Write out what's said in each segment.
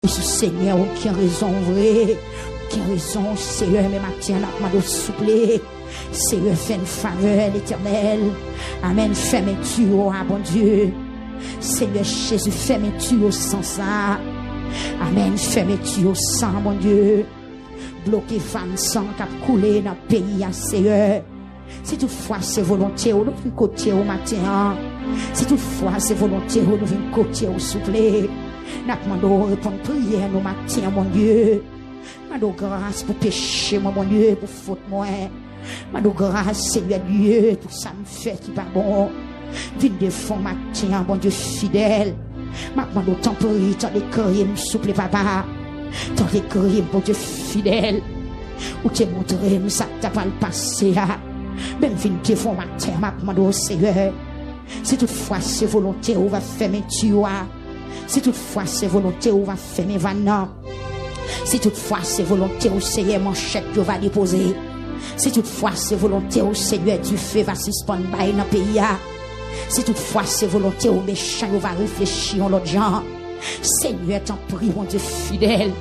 Seigneur, qui a raison vrai, qui a raison, Seigneur, mais matin, n'a pas de souple. Seigneur, fais une faveur, l'Éternel. Amen, ferme-tu, oh, bon Dieu. Seigneur Jésus, ferme-tu au sang ça. Amen, ferme-tu au sang, mon Dieu. Bloquez femme sang qui a coulé dans le pays, Seigneur. Si toutefois c'est volonté, nous venons côté au matin. Si toutefois c'est volonté, nous venons côté au souple. Nous demandons répondre prière nos matins, mon Dieu. Nous demandons grâce pour péché, mon Dieu, pour faute, moi. Nous demandons grâce, Seigneur Dieu, pour ça me fait qui pas bon. Viens défendre matin, mon Dieu fidèle. Nous demandons tempérer, tant de crimes, souple, papa. Tant de crimes, mon Dieu fidèle. Où tu montré, ça t'a pas le passé, même viens défendre matin, nous demandons, Seigneur. Si toutefois c'est volonté, on va fermer tu vois. Si toutefois c'est volonté, on va fermer vannan. Si toutefois c'est volonté, au Seigneur, mon chèque que va déposer. Si toutefois c'est volonté, au Seigneur, du feu va suspendre dans le pays. Si toutefois c'est volonté, au méchant, on va réfléchir en l'autre genre. Seigneur, t'en prie, mon Dieu fidèle.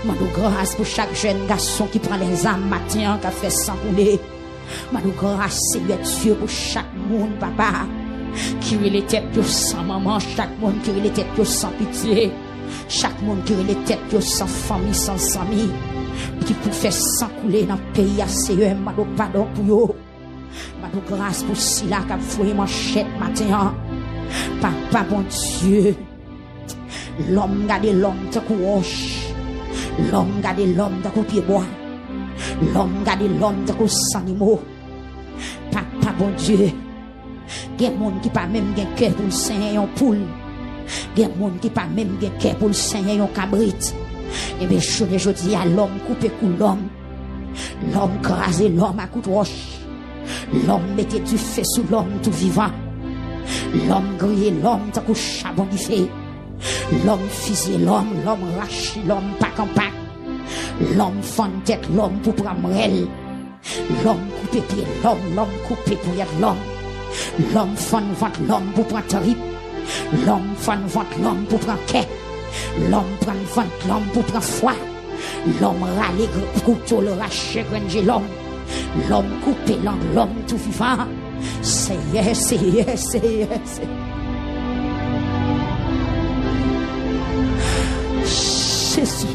Mandou grâce pour chaque jeune garçon qui prend les âmes matin, qui a fait s'enrouler. Mandou grâce, Seigneur Dieu, pour chaque monde, papa. Qui les têtes sans maman, chaque monde qui les têtes sans pitié, chaque monde qui les têtes sans famille, sans amis, qui pour faire sans couler dans le pays à CEM, madou pardon pour yo, madou grâce pour cela qui a fouillé manchette matin, papa bon Dieu, l'homme garde l'homme de couche, l'homme garde l'homme de pied bois, l'homme garde l'homme de animaux, papa bon Dieu. Il y a des gens qui pas même gen cœur pour le saigner en poule. Il y a des gens qui pas même gen cœur pour le saigner en cabrit. Et bien, je dis à l'homme couper coup l'homme. L'homme crasé l'homme à coup de roche. L'homme mettait du feu sous l'homme tout vivant. L'homme grillé l'homme tant coup charbon du feu. L'homme fusillé l'homme rache l'homme pack en pack. L'homme fend tête l'homme pour prendre elle. L'homme coupé pied l'homme coupé pour y être l'homme. L'homme fond vente l'homme pour prendre trip. L'homme fond vente l'homme pour prendre quai. L'homme prend vente l'homme pour prendre foi. L'homme râle couteau le rache granger l'homme. L'homme coupé l'homme tout vivant. C'est yes. Jésus.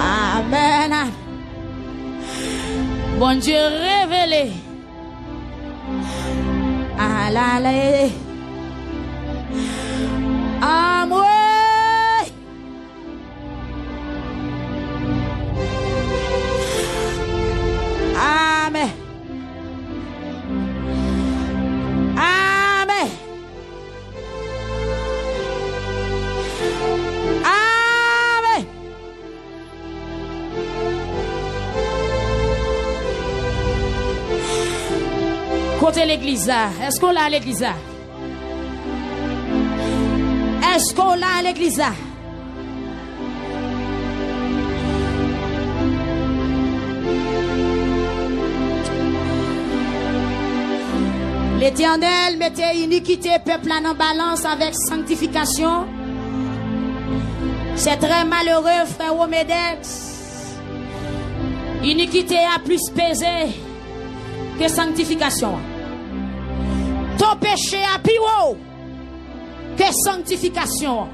Amen. Bon Dieu révélé. Allez. Amour. Amen. Amen. Amen. Côté l'église, est-ce qu'on l'a à l'église? Est-ce qu'on l'a à l'église? L'Éternel mettait iniquité peuple en balance avec sanctification. C'est très malheureux, frère Omedex. Iniquité a plus pesé que sanctification. Ton péché a plus haut que sanctification.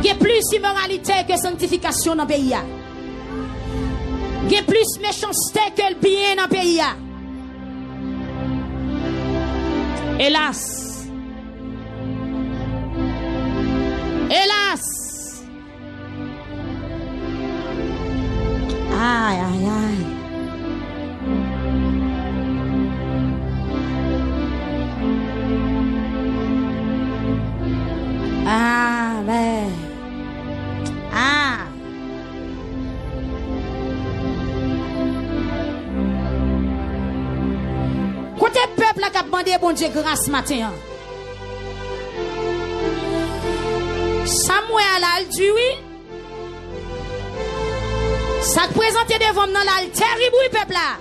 Il y a plus immoralité que sanctification dans le pays. Il y a plus méchanceté que le bien dans le pays. Hélas. Hélas. Aïe, aïe, aïe. Amen. Ah. Côté peuple qui a demandé bon Dieu grâce matin. Samuel a dit oui. Ça présente devant dans l'altère, il brûle peuple là.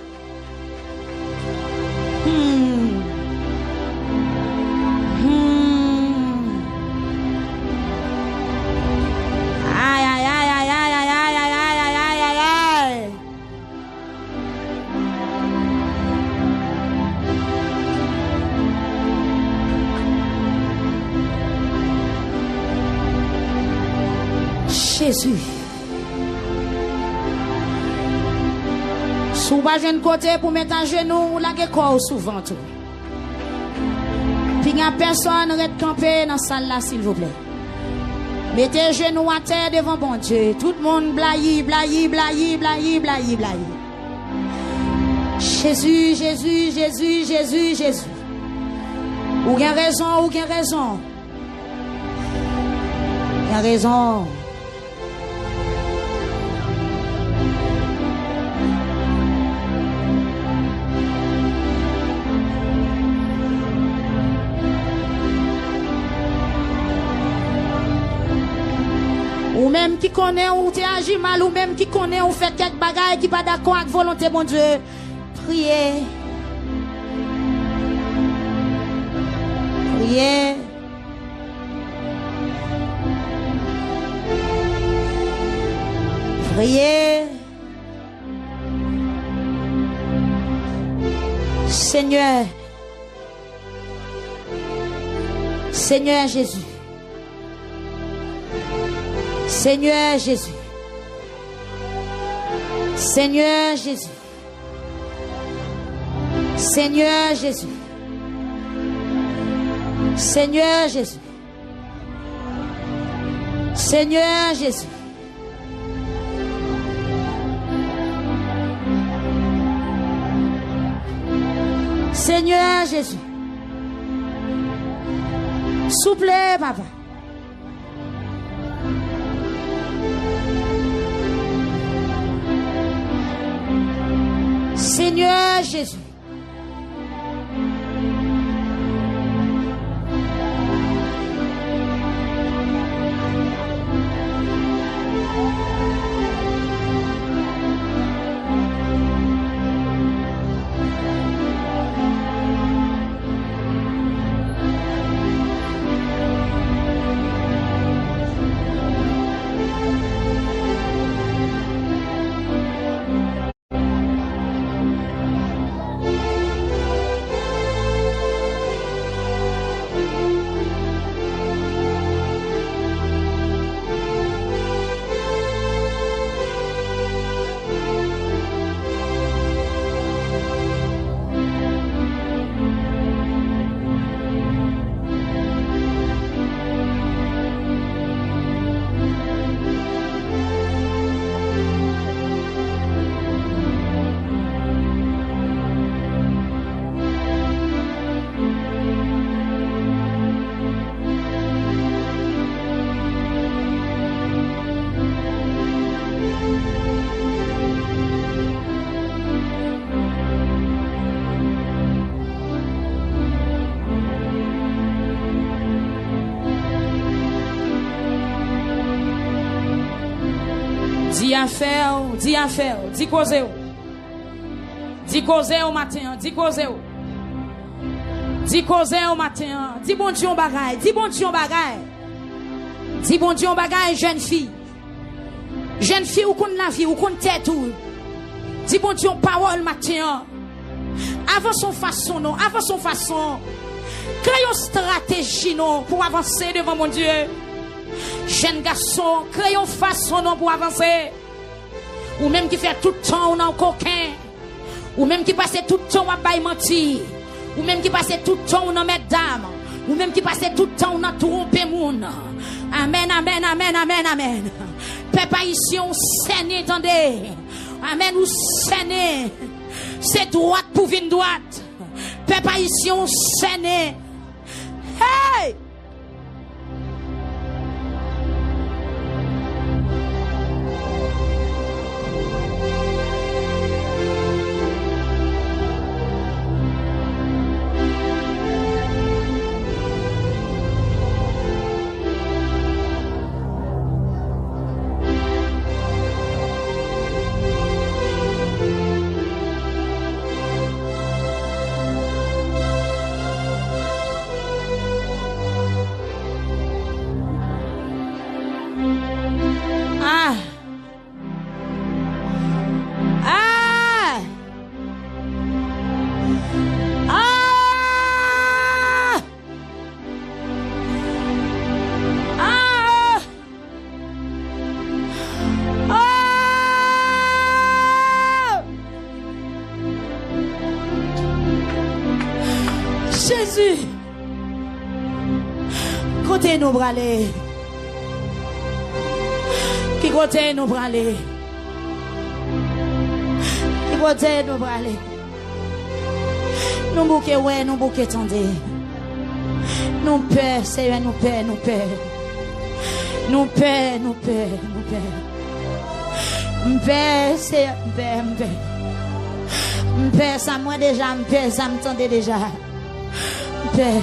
Aïe, aïe, aïe, aïe, aïe, aïe, aïe, aïe, aïe, aïe, aïe, aïe. Jésus. Sous bas jeune côté pour mettre un genou, la corps souvent tout. Puis il n'y a personne qui camper dans la salle là, s'il vous plaît. Mettez genoux à terre devant bon Dieu. Tout le monde blaye, blaye, blaye, blaye, blaye, blaye. Jésus, Jésus, Jésus, Jésus, Jésus. Ou bien raison, ou bien raison. Il y a raison. Ou même qui connaît ou tu agis mal, ou même qui connaît ou fait quelques bagailles qui pas d'accord avec volonté mon Dieu. Priez. Priez. Priez. Seigneur. Seigneur Jésus. Seigneur Jésus. Seigneur Jésus. Seigneur Jésus. Seigneur Jésus. Seigneur Jésus. Seigneur Jésus. Souple, papa. Seigneur Jésus. Dis affaire, dis causer. Dis causer au matin, dis causer. Dis causer au matin, dis bon Dieu bagaille, dis bon Dieu bagaille. Dis bon Dieu bagaille, jeune fille. Jeune fille, ou qu'on la vie, ou qu'on tête tout. Dis bon Dieu parole matin. Avant son façon, non, avant son façon. Créons stratégie, non, pour avancer devant mon Dieu. Jeune garçon, créons façon, non, pour avancer. Ou même qui fait tout le temps on a un coquin. Ou même qui passe tout le temps à bailler menti. Ou même qui passe tout le temps on a mesdames. Ou même qui passe tout le temps on a trompé moun. Amen, amen, amen, amen, amen. Peuple ici on saigne, attendez. Amen, ou saigne. C'est droite pour venir droite. Peuple ici on saigne. Hey! Jésus. Côté nous braler. Qui côté nous braler. Qui côté nous braler. Nous bouquet ouais, nous bouquet tendez. Nous peur, Seigneur, nous peur, nous peur. Nous peur, nous peur, nous peur. M'père, Seigneur, m'père. M'père, ça moi déjà, m'père, ça m'tendait déjà. M'père.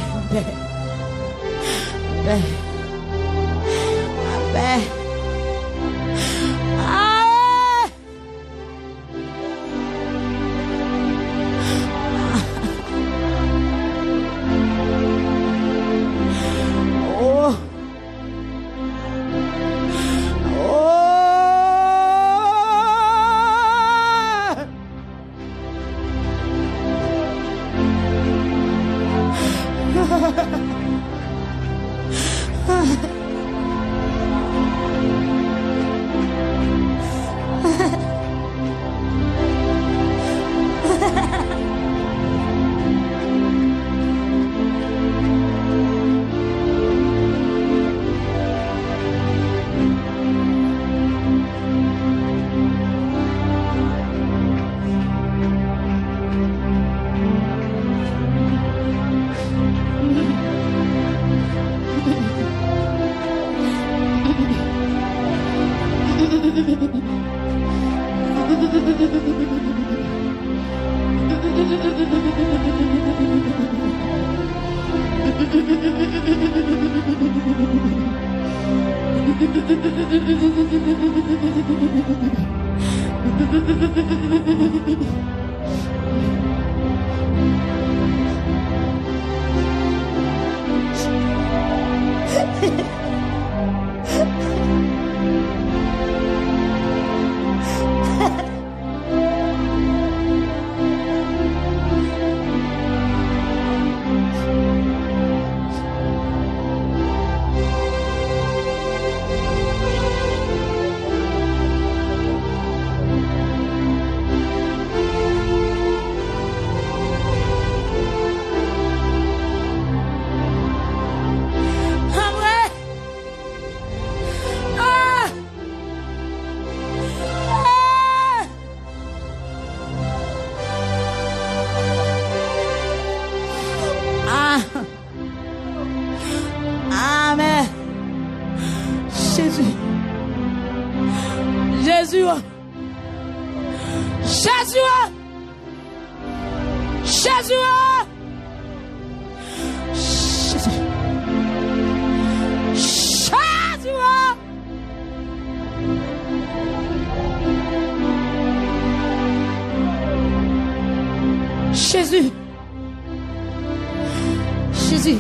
Jésus.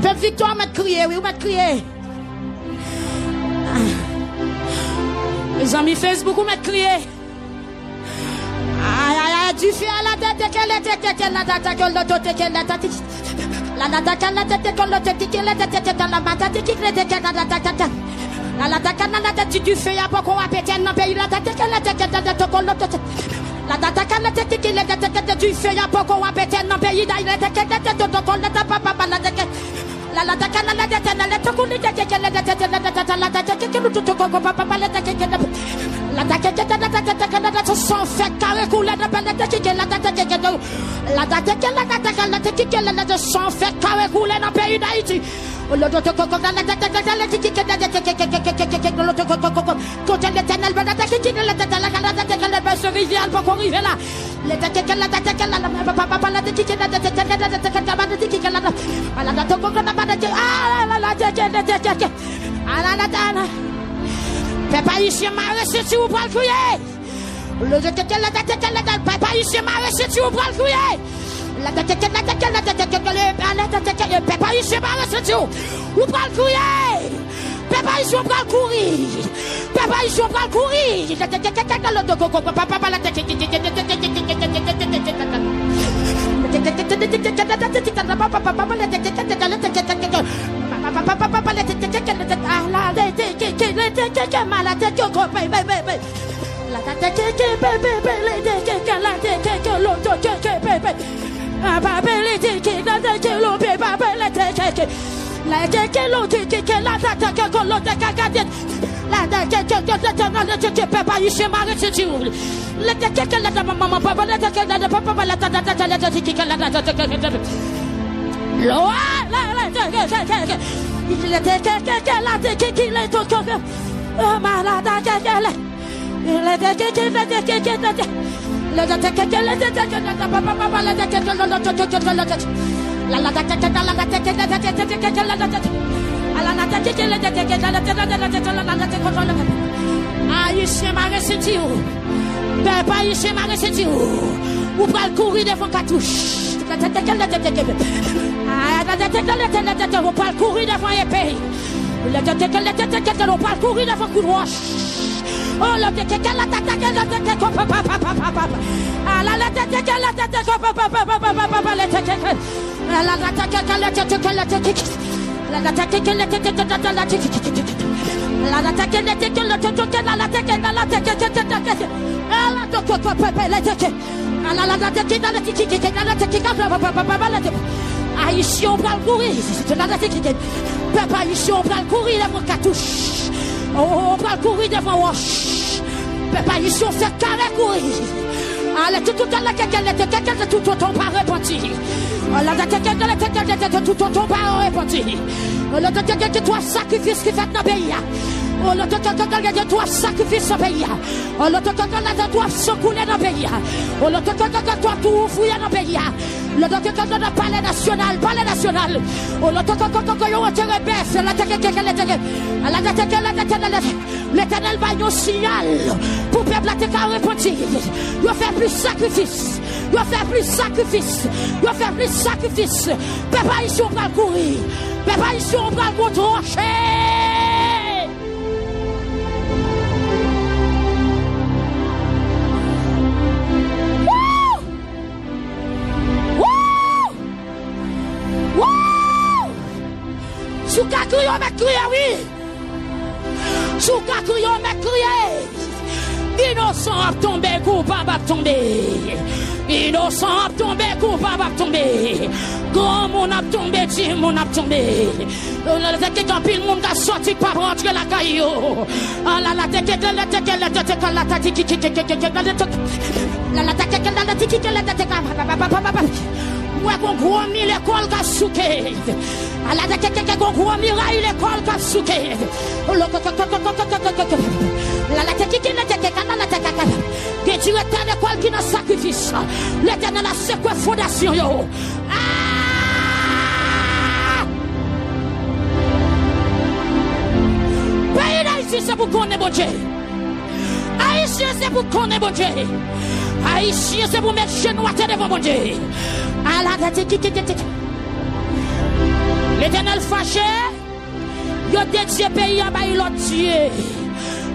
Peuple Victoire m'a crié, oui, m'a crié. Les amis Facebook m'a crié. Du feu à la tête, qu'elle était, la date, qu'elle la tête, qu'elle la tête, la date, qu'elle la tête, qu'elle la tête, qu'elle la tête, qu'elle la tête, qu'elle la tête, la tête du feu, à pas qu'on appelle non pays, la tête, qu'elle la tête, qu'elle la tête, qu'on la tête. La date, qu'elle la tête, qu'elle la tête, du feu, à pas qu'on appelle non pays, la tête, qu'elle la tête, qu'on la tête, papa, la tête. La tête, qu'elle la tête, la tête, qu'on la tête, qu'elle la tête, la tête, qu'elle la tête, papa, la tête, qu'elle la date sans fait carré couler de la tête qui la date la date qui la date sans fait carré couler dans le pays d'Haïti. Le docteur Coco dans la tête côté l'éternel la date qui la date la se rivière pour qu'on arrive là. La date qui la date papa la date qui la date qui la date la date Coco la date papa ici m'a reçu tu pour le crier. Le de quelle la tête papa ici m'a reçu tu pour le crier. La tête papa ici m'a reçu tu pour le crier. Papa ici on va courir. Papa ici on va courir. Papa la tête la Haïtien m'a ressenti peuple haïtien m'a ressenti ou pral courir devant cartouche on pral courir devant épée on pral courir devant coup de roche oh la Haïtien va courir, peuple haïtien va courir devant cartouche, on va courir devant roche, peuple haïtien fait carré courir. Allez tout ton pas repenti. Tout ton pas repenti. Toi sacrifice qui fait dans le pays. Toi sacrifice dans le pays. Toi secouler dans le pays. Toi tout fouiller dans le pays. Le palais national. L'Éternel va nous signal pour peuple la terre repentir. Il va faire plus sacrifice. Il va faire plus sacrifice. Il va faire plus sacrifice. Peuple ici on va courir. Peuple ici on va contre sous crier, mais crier, oui. Sous crier, mais crier. Innocent a tombé, coupable a tombé. Innocent a tombé, coupable a tombé. Grand monde a tombé, petit monde a tombé. Quand pile monde a sorti pas rentrer la caillou. Ouais, qu'on gros mis l'école qu'a souqué. À la tête qu'on gros miraille l'école qu'a souqué. La tête qui n'était qu'à la tête. Que tu étais l'école qui n'a sacrifice. L'éternel a secoué fondation yo. Pays d'Haïti c'est pour qu'on est bon Dieu. Haïtien c'est pour qu'on est bon Dieu. Haïtien c'est pour mettre genoux à terre devant mon Dieu. L'Éternel fâché, il a dédié pays à l'autre Dieu.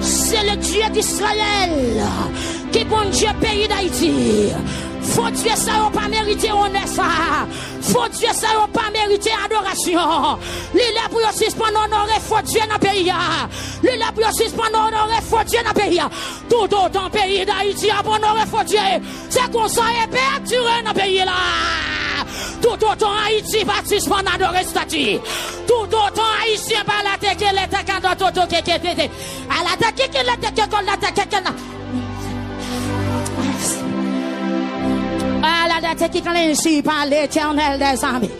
C'est le Dieu d'Israël qui bon Dieu pays d'Haïti. Faut Dieu ça n'a pas mérité honneur ça. Faut Dieu ça n'a pas mérité adoration. L'île pour suspendre honorer faut Dieu dans le pays. L'île pour suspendre honorer faut Dieu dans le pays. Tout autant pays d'Haïti a honorer faut Dieu. C'est comme ça et perduré dans le pays là. Tout autant Haïti va suspendre adorer statut. Tout autant Haïtien va l'attaquer l'attaque dans tout qui était. À l'attaquer qui l'attaque qu'on l'attaque. À la date qui est ici par l'Éternel des armées.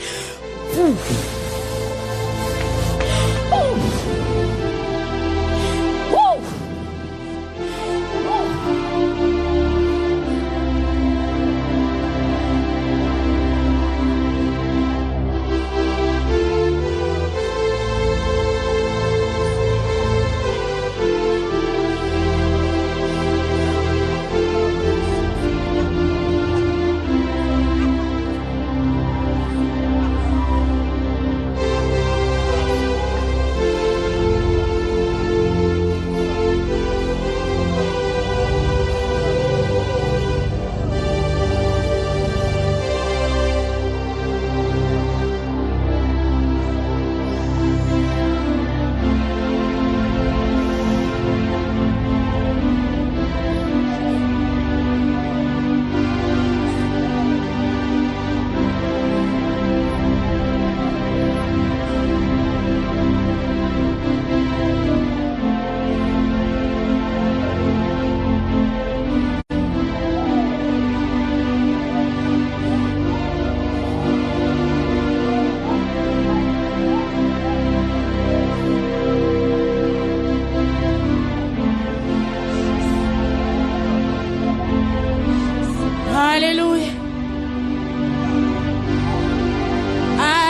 Alléluia.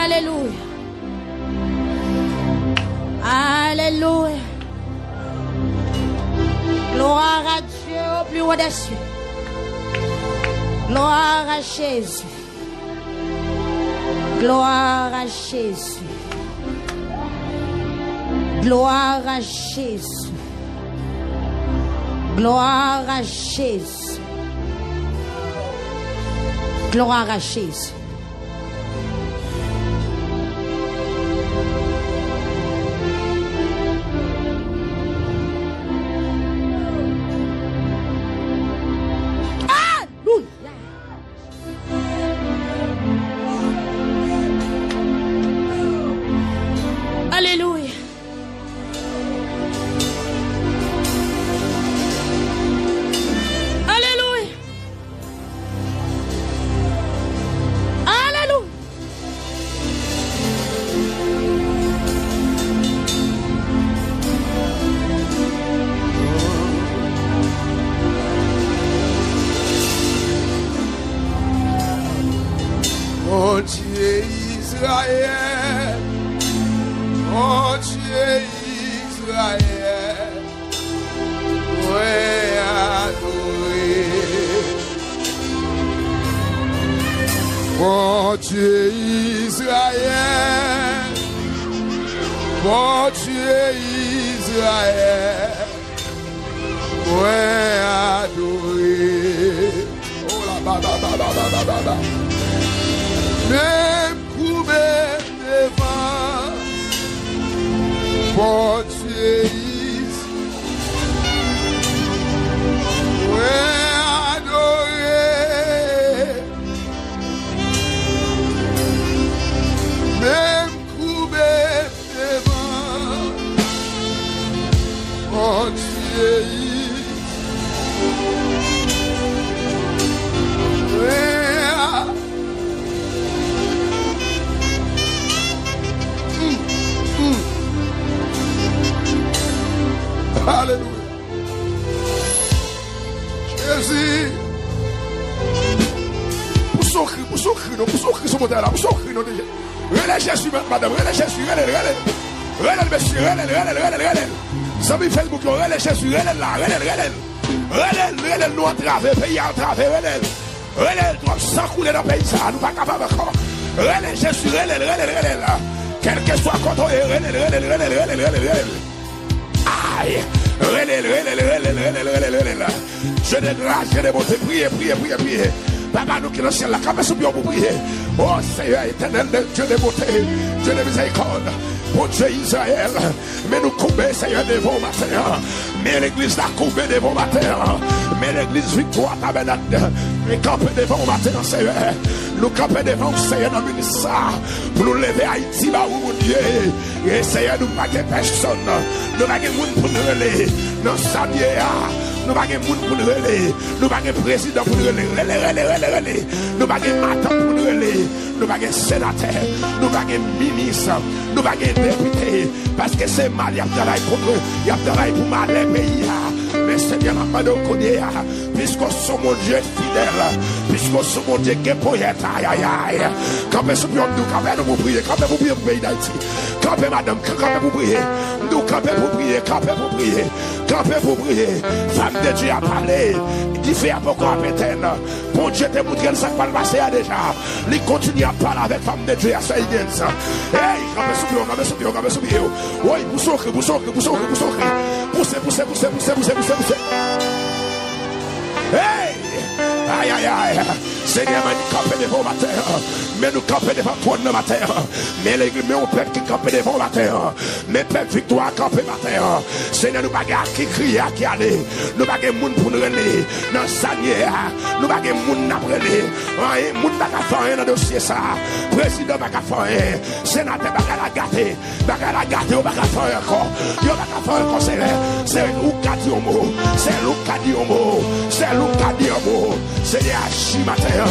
Alléluia. Alléluia. Gloire à Dieu au plus haut des cieux. Gloire à Jésus. Gloire à Jésus. Gloire à Jésus. Gloire à Jésus. Gloire à Jésus. Alléluia. Alléluia. Alléluia. Oh Dieu Israël, oh Dieu Israël, ouais adoré. Oh Dieu Israël, oh Dieu Israël, ouais adoré. Oh la ba ba ba ba ba ba ba. Même coupé devant, pour Dieu ouais adoré. Même coupé devant, pour Dieu ouais. Alléluia. Jésus. Pour son cri, ce modèle-là, pour son cri, non déjà. Relais Jésus, madame, relais Jésus, relais, monsieur, relais. Ça me Facebook, relais Jésus, relais là, relais, nous entraver, pays entraver, relais, doit sans couler dans le pays, ça, nous pas capable encore. Relais Jésus, relais là. Quel que soit quand on est, relais. Aïe! Je de grâce, je de bonté, priez. Papa, nous qui sommes ciel, la caméra sous pour prier. Oh Seigneur éternel, Dieu de bonté, Dieu de miséricorde, pour Dieu Israël. Mais nous couper, Seigneur, devant matin. Mais l'église l'a coupé devant matin. Mais l'église victoire tabernacle. Et camper devant matin, Seigneur. Nous camper devant Seigneur dans le ministère. Pour nous lever Haïti, bah où Dieu. Et Seigneur, nous pas personne. Nous pas de monde pour nous relayer. Nous saluer. Nous pas de monde pour nous relayer. Nous pas de président pour nous relayer. Nous pas de matin pour nous relayer. Nous pas de sénateur. Nous pas de ministre. Nous pas de député. Parce que c'est mal, il y a travail contre eux. Il y a travail pour mal les pays. Mais Seigneur, nous pas puisqu'on sommes mon Dieu fidèle. Puisqu'on sommes mon Dieu qui est poète. Aïe. Quand nous pour prier. Quand nous pour prier pour le pays d'Haïti. Quand madame, quand pour prier. Nous camper pour prier. Camper pour prier. Femme de Dieu a parlé. Il fait pourquoi pétain. Bon Dieu te montre que ça va passer déjà. Il continue à parler avec femme de Dieu à ça. Hey, camper sous pied. Oui, poussez. Hey! Aïe. Seigneur, nous camper devant ma terre. Mais nous camper devant toi de ma terre. Mais l'église, mais on peuple qui camper devant ma terre. Mais peuple victoire camper ma terre. Seigneur, nous bagarre qui crie, qui allait. Nous bagarre moun pour nous relayer. Dans sanier, nous bagarre moun n'après. Moun bagarre faire dans dossier ça. Président bagarre faire. Sénateur bagarre la gâter. Ou bagarre faire encore. Yo bagarre faire encore, c'est nous qui dit au mot. C'est nous qui dit au mot. Seigneur, agis matin.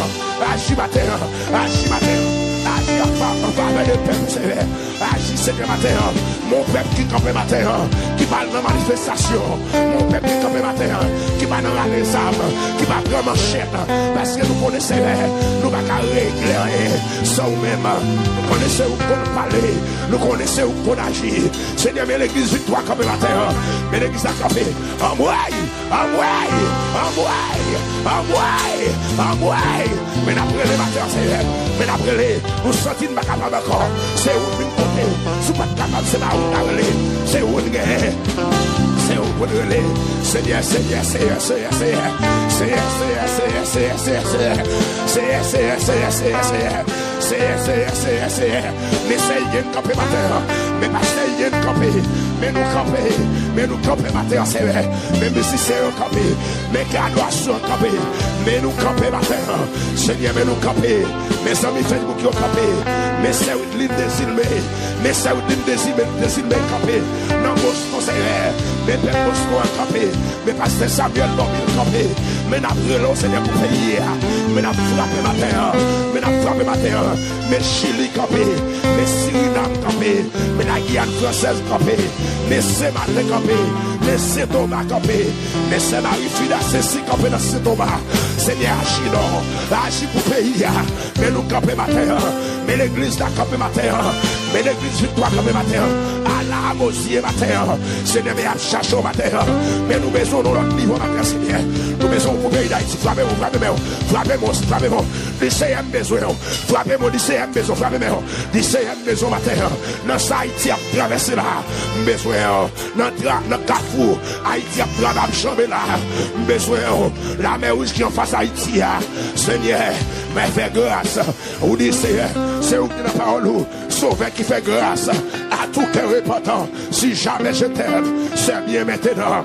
agis en faveur de peuple, Seigneur. Agis, Seigneur, matin. Mon peuple qui campe matin, qui va dans la manifestation. Mon peuple qui campe matin, qui va dans les âmes, qui va prendre en chaîne. Parce que nous connaissons, nous ne pouvons pas régler sans nous-mêmes. Nous connaissons où qu'on parle, nous connaissons où qu'on agit. Seigneur, mais l'église victoire comme matin, mais l'église a campé. En moi. Mais après les matins, Seigneur, mais après les, nous sentons pas capable encore. C'est où une côté, si pas capable, c'est là où on a relé. C'est où une guerre. C'est où on relé. Seigneur. Mais c'est une campé matin, mais pas c'est une campé, mais nous camper matin, c'est vrai. Même si c'est un campé, mais qu'à nous sont campé, mais nous camper matin, Seigneur, mais nous camper, mes amis Facebook qui ont campé, mais c'est une ligne désilmée, mais c'est une ligne désilmée campé, non, Boston, c'est vrai, mais Père Boston a campé, mais Pasteur Samuel Dormil campé, mais n'a brûlé, Seigneur, pour payer, mais n'a frappé matin, mais Chili campé, mais Suriname campé, mais la Guyane française campé, mais c'est Matin campé, mais c'est Thomas campé, mais c'est Marie-Fida, c'est si campé dans ce Thomas. Seigneur, agis pour pays, mais nous campé matin, mais l'église a campé matin, mais l'église victoire campé matin, à la Mosier matin, Seigneur, mais à chercher au matin, mais nous maisons dans notre niveau matin, Seigneur, nous maisons pour pays d'Haïti, frappez-moi, lycéen besoin, frappez-moi, lycéen besoin matin, dans ça Haïti a traversé là, besoin, dans Carrefour, Haïti a traversé là, besoin, la mer rouge qui en face Haïti, Seigneur, mais fais grâce, ou dit Seigneur, c'est où qui n'a pas parole, sauveur qui fait grâce, à tout cœur repentant, si jamais je t'aime, c'est bien maintenant.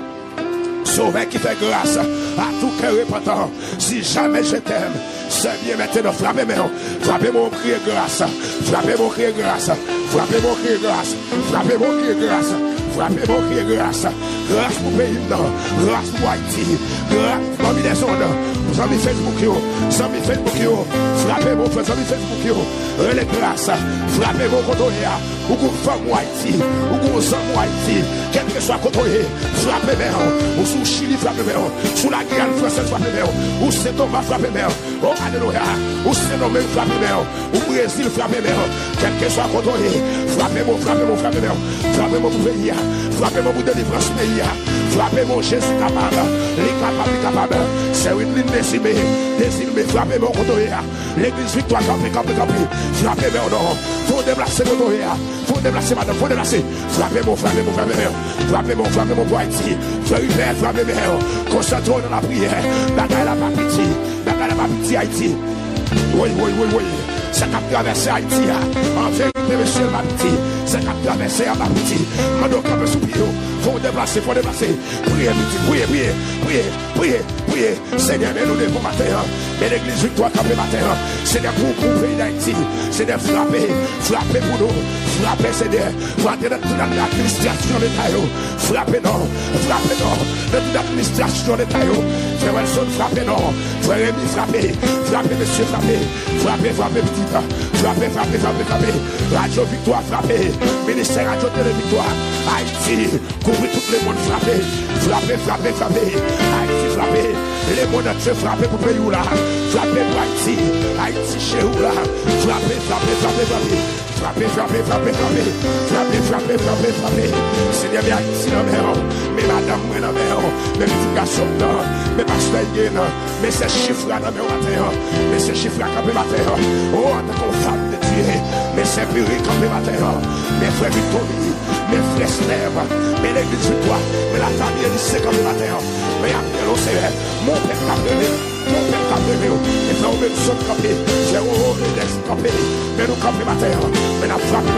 Sauveur qui fait grâce à tout cœur repentant, si jamais je t'aime, c'est bien maintenant. Frappez-moi, crier grâce, frappez-moi, crier grâce, frappez-moi, crier grâce, frappez-moi, crier grâce, frappez-moi, crier grâce, grâce pour pays, grâce pour Haïti, grâce pour les zones, vous avez Facebook, frappez-moi, vous avez Facebook, relais grâce, frappez-moi, ou pour femme Haïti, ou pour homme Haïti, quel que soit côté, frappez-moi, ou sous Chili, frappez-moi, sous la Guyane française, frappez-moi, ou c'est Thomas, frappez-moi, oh alléluia, ou c'est nommé, frappez-moi, ou Brésil, frappez-moi, quel que soit côté, frappez-moi pour pays, frappez-moi pour délivrance pays, frappez-moi Jésus capable, les capables, c'est une ligne désimée, frappez-moi côté, l'église victoire, campé, frappez-moi non, faut déplacer côté, faut déplacer madame, faut déplacer, frappez-moi pour Haïti, frappez-moi, concentrons dans la prière, bagaille la pas pitié Haïti, oui, ça a traversé Haïti, en vérité, monsieur ma pitié, ça a traversé à ma pitié, maintenant quand je suis pied, faut déplacer, priez, Seigneur, mais nous devons matin, mais l'église victoire campé matin, Seigneur, pour le pays d'Haïti, Seigneur, frappez pour nous, frappez, Seigneur, frappez dans toute l'administration de l'État, frappez non, dans toute l'administration de l'État, frère Wilson, frappez non, frère Rémi, frappez, monsieur, frappez, petit, frappez, Radio Victoire, frappez, ministère Radio Télé Victoire, Haïti, couvrez tout le monde, frappez, Haïti, frappez, les mondes entiers, frappez pour pays là, frappez pour Haïti chez vous là, frappez, Seigneur, mais Haïti dans mer, mais madame, moi dans mer, mais petit garçon là, mais pasteur Yéna, mais ces chiffres là dans mer matin, mais ces chiffres là campé matin, oh, en tant que femme de Dieu, mais c'est puré campé matin, mes frères Victory, mes frères Slèvres, mais l'église victoire, mais la famille lycée campé matin, mais après l'eau, c'est mon père campé, et frère, même son campé, j'ai campé, mais nous campé matin, mais la frappé,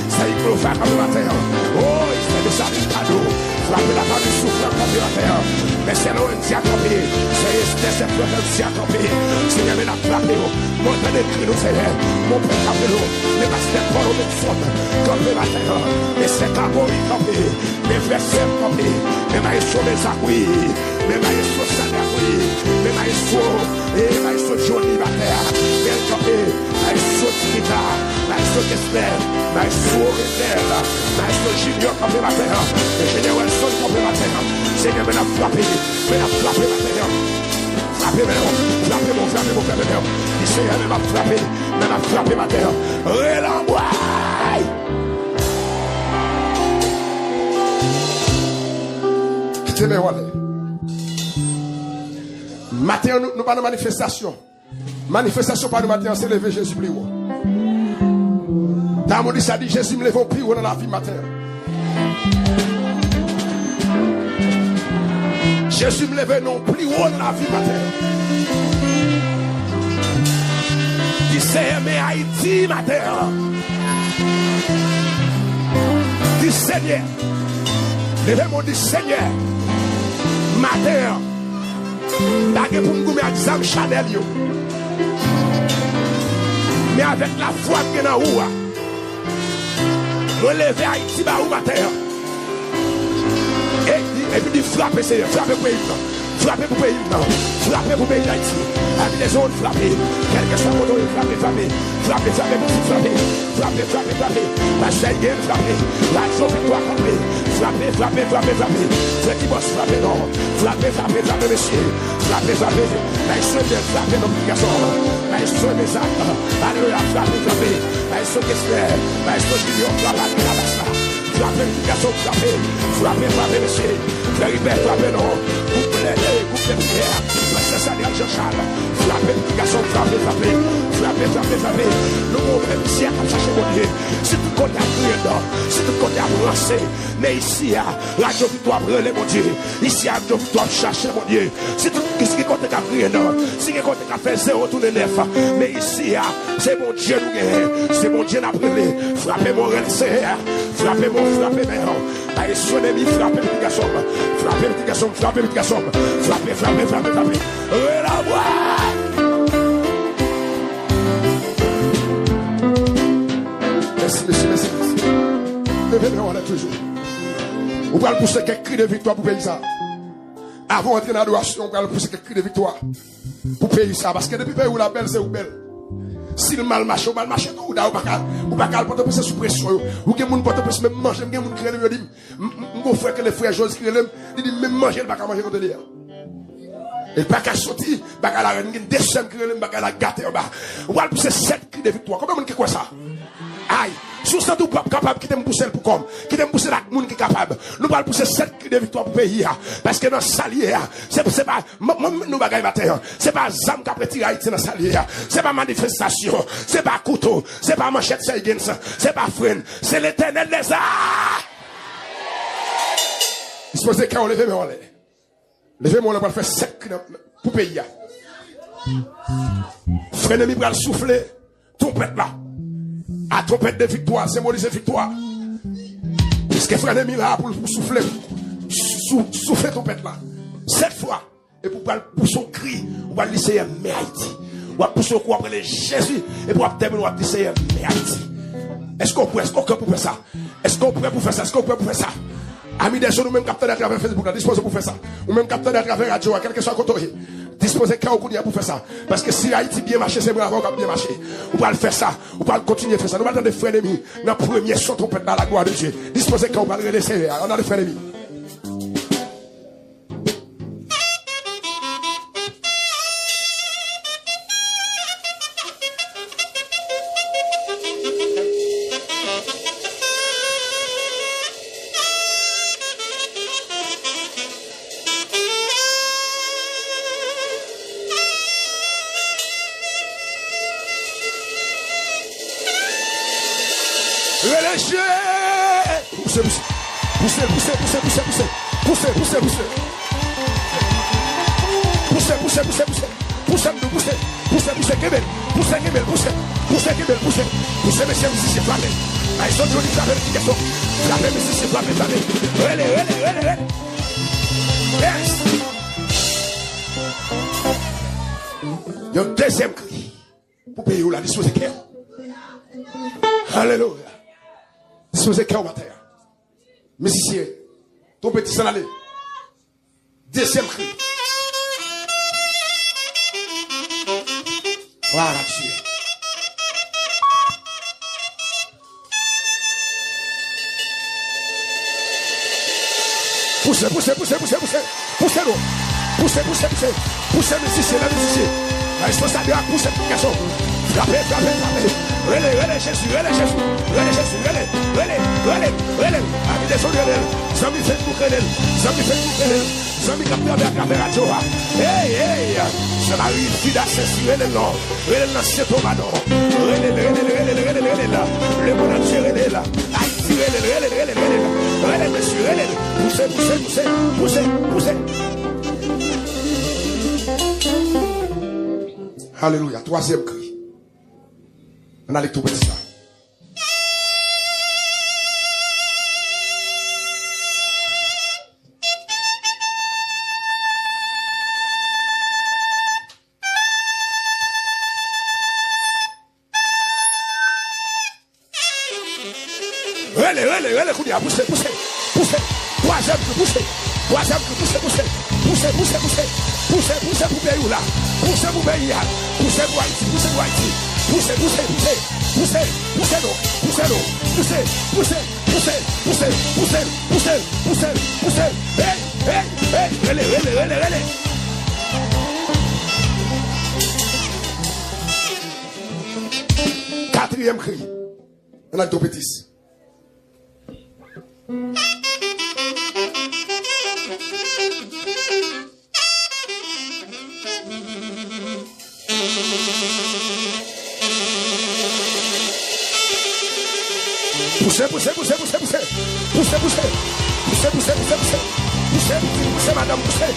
ça y est, faire campé matin, oh, il fait des saluts cadeaux, frapper la famille souffrant campé matin, mais c'est l'eau qui a campé, c'est frère qui a campé, Seigneur, mais la frappé, mon père écrit nous, Seigneur, mon père campé, mais parce que Paul au Médecin, campé matin, mais c'est Camori campé, mes frères campé, mais maïsso les acquis, mais maïsso Sadakoui, mais maïsso Johnny Bater, mais campé, maïsso Maestro Kessler, Maestro Renel, Maestro Junior campé ma terre, Ingénieur Wilson campé ma terre. Seigneur, mais la frappé ma terre. Frappez mon terre. Il Seigneur, mais m'a frappé ma terre. Relamboy. Quittez-moi, matin, nous pas de manifestation. Manifestation par le matin, c'est lever Jésus plus haut. Dans mon dit, ça dit Jésus me lève plus haut dans la vie matin. Jésus me lève non plus haut dans la vie matin. Il s'est aimé Haïti matin. Dit Seigneur. Levez-moi dit Seigneur. Matin. T'as pour me gommer examen Chanel yo. Mais avec la foi qui est dans où, relever Haïti ba ou matin. Et puis frapper Seigneur, frapper pour pays, frapper pour pays, frapper pour pays d'Haïti. Avec les autres frapper, quel que soit le côté, frapper. La chaîne frapper, la joie victoire frapper. Frapper. Qui bosse frapper non. Frapper monsieur. Frapper. La chaîne frapper l'obligation. La chaîne des actes. Alléluia, frapper. La chaîne Kessler, la chaîne Junior, frapper l'obligation, frapper monsieur. Frapper non. Coupe les prières. C'est ça, Jean-Charles. Frapper. Nous ouvrons ici à chercher mon Dieu. Si tout côté à crier d'or, si tout côté à lancer, mais ici à Radio Victoire brûler mon Dieu. Ici à Radio Victoire chercher mon Dieu. Si tout ce qui compte à crier d'or, si qui compte à faire 0 tourner 9, mais ici à c'est mon Dieu nous guérir, c'est mon Dieu n'a brûlé. Frappez mon Seigneur, frappez mère. Allez sonner mi frappez petit garçon, frappez. Merci. Levez-moi toujours. On va pousser quelques cris de victoire pour payer ça. Avant d'entrer dans l'adoration, on va pousser quelques cris de victoire pour payer ça. Parce que depuis que la belle, c'est où belle. Si le mal marche, tout, ou pas qu'à porter sous pression. Ou que mon porte presse même manger, mon crée le dit, mon frère que les frères José qui dit même manger, il pas qu'à manger contre lui. Et pas qu'à sortir, pas qu'à la reine, des semaines qui relèvent, pas qu'à la gâter en bas. On va pousser 7 cris de victoire. Comment on dit quoi ça? Aïe, sous ça tout capable qui t'aime pousser pour comme, qui t'aime pousser la monde qui est capable. Nous allons pousser 7 cris de victoire pour pays parce que dans salier c'est pas nous bagaille matin, c'est pas zam qui après tirer Haïti dans salier, c'est pas manifestation, c'est pas couteau, c'est pas manchette c'est pas frein, c'est l'Éternel des arts. Disposez quand on lève moi levez-moi pour faire 7 cris pour pays. Frère ennemi va souffler ton pète là. À trompette de victoire, c'est symboliser victoire. Puisque frère ennemi là pour souffler, souffler trompette là. 7 fois. Et pour son cri, on va lycée mais Haïti. On va pousser au cou après les Jésus. Et pour terminer, on va lycée mais Haïti. Est-ce qu'on peut faire ça? Est-ce qu'on peut pour faire ça? Amis des gens, nous même capteurs à travers Facebook, disposez pour faire ça. Ou même capteurs à travers radio, quel que soit le côté. Disposez quand on pour faire ça. Parce que si Haïti bien marché, c'est bravo qu'on bien marché. On va le faire ça. On va continuer à faire ça. Nous allons des frères ennemis. Dans le premier son trompette dans la gloire de Dieu. Disposez quand on va le laisser. On a des frères ennemis. Il y a un deuxième cri pour payer la disposer cœur. Alléluia. Disposer cœur matin. Musicien, ton petit s'en aller. Deuxième cri. Voilà, Dieu. Poussez, poussez, poussez, poussez, poussez. Poussez-nous. Poussez, poussez, poussez. Poussez, musicien, la musicien. La responsable de la pousse, garçon. Frappez, frappez, frappez. Relais, relais, Jésus, relais, Jésus. Relais, Jésus, relais, relais, relais, relais. Ami des autres, relais. Zami fait pour relais. Zami fait pour relais. Zami comme dans la caméra, hey, hey. Ça m'arrive, Fida, c'est sur relais, non. Relais, non, c'est ton madon. Relais, là. Le bon Dieu, relais, là. Aïe, relais. Relais, monsieur, relais. Poussez, poussez, poussez, poussez, poussez. Alléluia. Troisième cri. On a les tout petits ça. Allez, poussez. Troisième cri, poussez. Poussez pour pays là. Poussez pour pays là. Poussez pour Haïti. Poussez nous. Hey. Allez. Quatrième cri. On a le tout petit. Poussez, madame, poussez,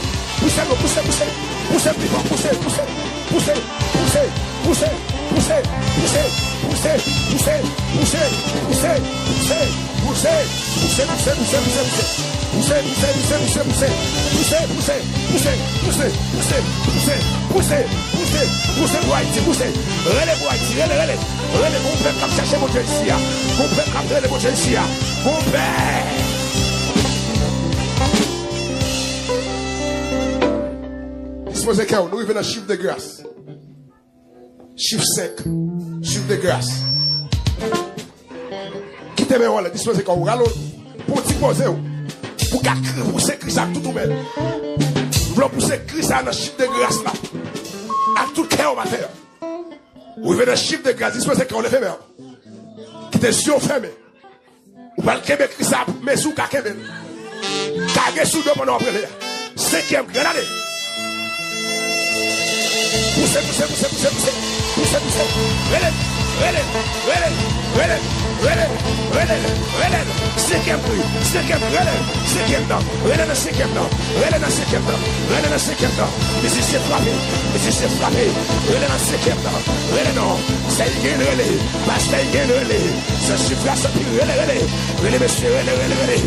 Disposez quand nous venons à chiffre de grâce. Chiffre 5. Chiffre de grâce. Quittez mes voilà, disposez quand vous allez pour disposer pour pousser Christ à tout le monde. Nous voulons pousser Christ à un chiffre de grâce là. À tout cœur au matin. Vous venez à chiffre de grâce, disposez quand on le fait même. Quittez sur fermé. Vous allez Québec Christ à mes sous qu'à Québec. Cagez sous deux pendant après. 5e, regardez. Poussez. Cinquième prix. Cinquième temps. Musicien frappé. Relais dans cinquième temps. Relais non. C'est le relais. Pasteur relais. Ce chiffre là, c'est plus relais, monsieur, relais.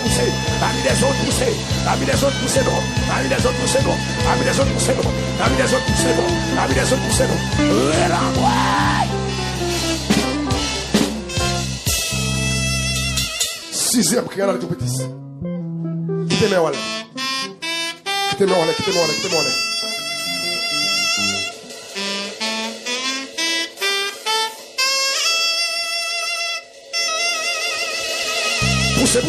Poussez. Amis des autres, poussez. Amis des autres, poussez non. Amis des autres, poussez non. Amis des autres, poussez non. Amis des autres, poussez non. Amis des autres, poussez non. Relais. Sixième cri dans le tout petit. Quittez-moi. Poussez.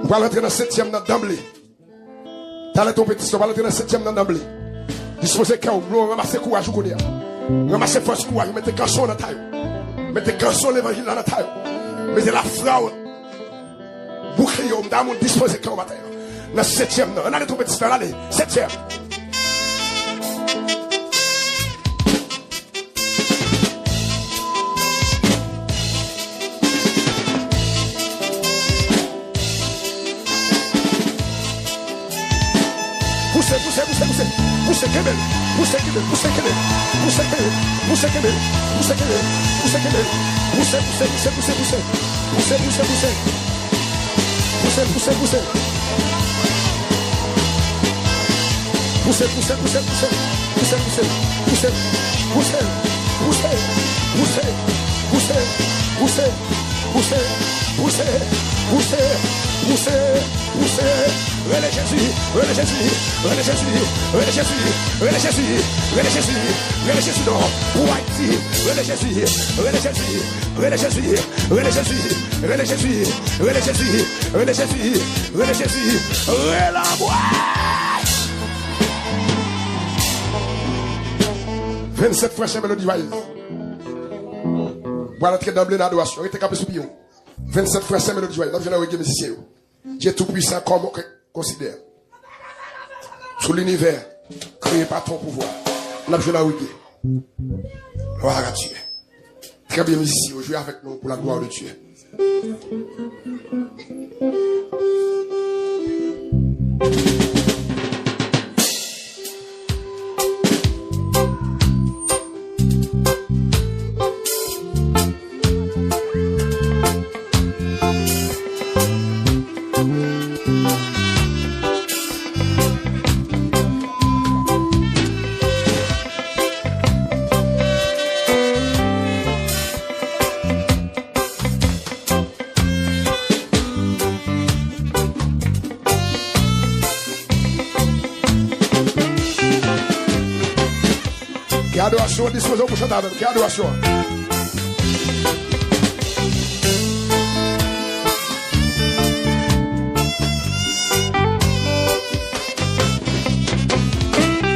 On va rentrer dans 7e d'emblée. T'as ton petit, on va rentrer dans 7e d'emblée. Disposez quand vous ramassez courage, vous connaissez. Ramassez force courage, mettez canson dans la taille. Mettez canson l'évangile dans la taille. Mettez la fraude. Bouclier, on disposez quand matin. Dans 7e, on a ton petit, allez, 7e. 27 frères mélodie joyeuse. Voilà qui est d'emblée l'adoration. Il était capé sous pion. 27 frères mélodie joyeuse. Là, je vais vous musicien. Dieu tout puissant comme on considère. Sous l'univers, créé par ton pouvoir. Là, je vais vous dire. Gloire à Dieu. Très bien musicien. Jouez avec nous pour la gloire de Dieu. Adoration, disposons pour chanter avec. Quelle adoration?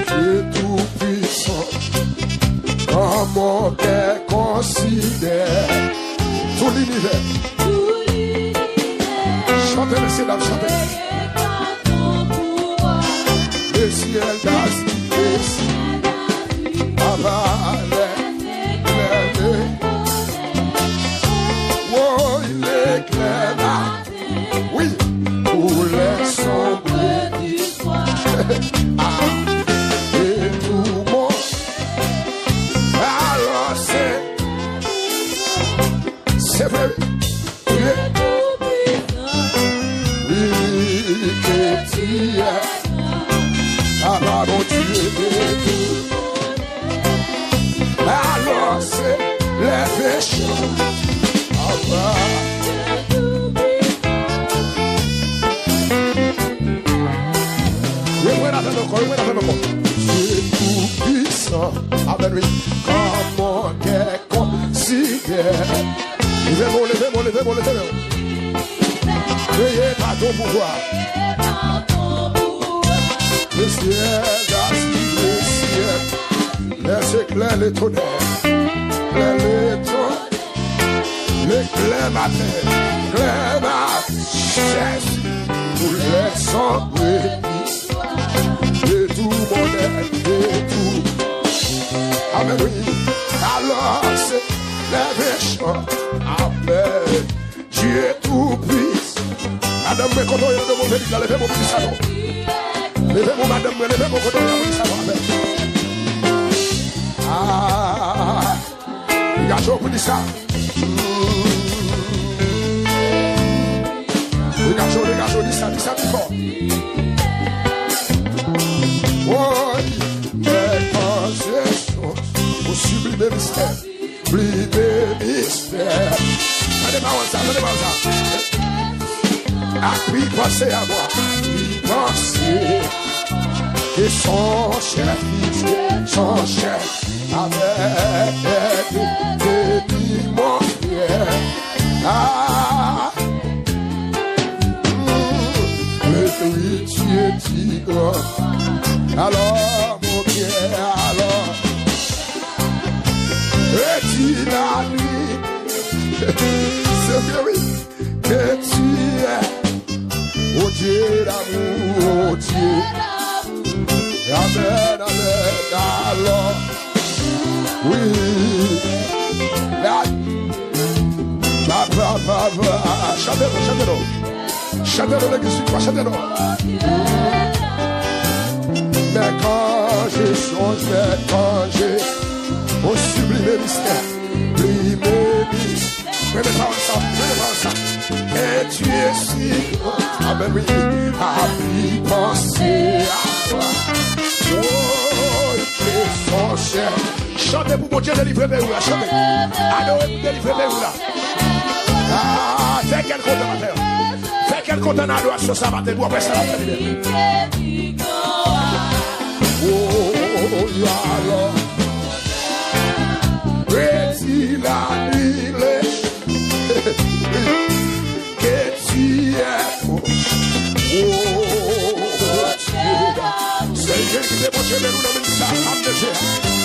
Dieu tout puissant, comme on considère tout l'univers. Chantez le ciel, chantez. Le ciel d'Asie, oh, il éclaire là. Oui, pour les sombres du soir. Et tout le monde. Alors c'est vrai. Oui, que tu es. Ah, mon Dieu, alors c'est les péchés. Dieu tout puissant, amen oui, comment qu'est considère. Levez-moi. Veillez par ton pouvoir. Le ciel, le ciel, laisse éclair les tonnerres. L'éclair matin, l'éclair matin, pour les sombres de tout mon être, de tout. Amen, oui. Alors c'est les méchants, amen. Dieu tout puissant. Madame, mais quand on est de mon véhicule, levez mon petit salon. Levez-moi, madame, levez-moi quand on est de mon petit salon, amen. Ah, garçon, vous dites ça. Les garçons, dis ça plus fort. Oh, mais quand je chante au sublime mystère, Allez-moi ça. Ah, puis pensez à moi, puis pensez que son chef avec des mon frère. Ah, le Dieu tigre. Alors, mon Dieu, alors, et la nuit, c'est vrai, oui, que tu es, oh Dieu d'amour, oh Dieu, amen, alors, oui, chantez-le, l'église, chantez-le. songe étranger, au sublime mystère, prenez pas ça. Et tu es si grand, amen, oui, à y penser à toi. Oh, et son cher. Chantez pour mon Dieu, délivrez-moi là, chantez. Adorez pour délivrer là. Ah, fais quel compte à terre. Fais quel compte à l'adoration, ça va te voir après ça va te libérer. Oh, là. Retire la nuit, que tu es beau. Oh, Seigneur, qui est mon Dieu, nous nommons ça,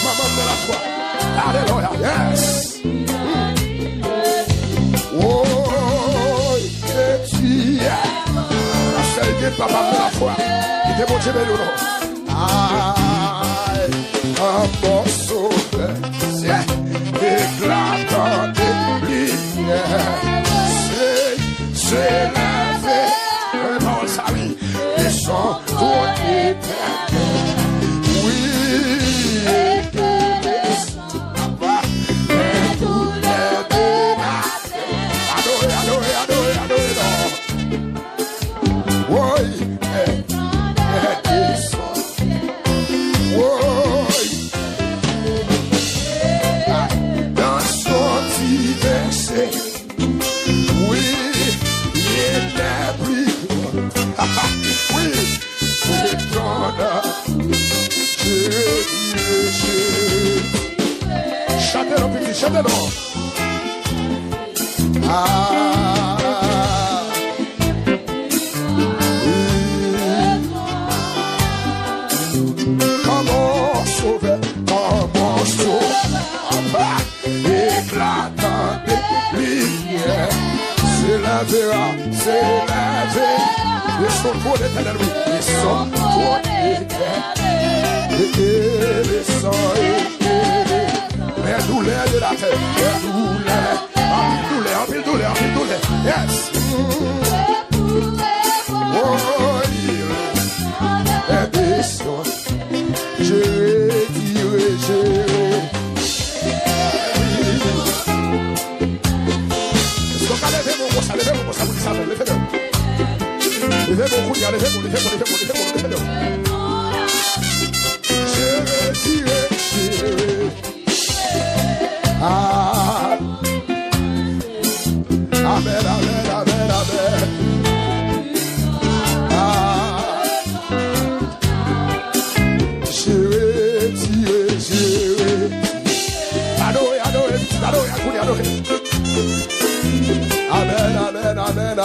maman de la foi. Alléluia, yes. Oh, que tu es Seigneur, papa de la foi, qui est mon Dieu, nous nommons. Un morceau éclatant de lumière, c'est la vie, vraiment ça oui, et son tour éternel. Oui, et que les saints et tous les bénacés. Adorez. Oui, et qu'ils sont. Oui. Dans son diverset, oui, il est pris. Oui, c'est ton chantez-le, petit, chantez-le. Comment sauver, éclatant des lumières, c'est la verra, c'est la verra. Ils sont trop d'éternel, oui, ils sont trop d'éternel. Les sangs éternels, les douleurs de la terre, les douleurs, en pile douleur, yes. Oh, les bisons, je dirai. Levez-moi. Je retirerai. Amen. Je retirerai. Adorez.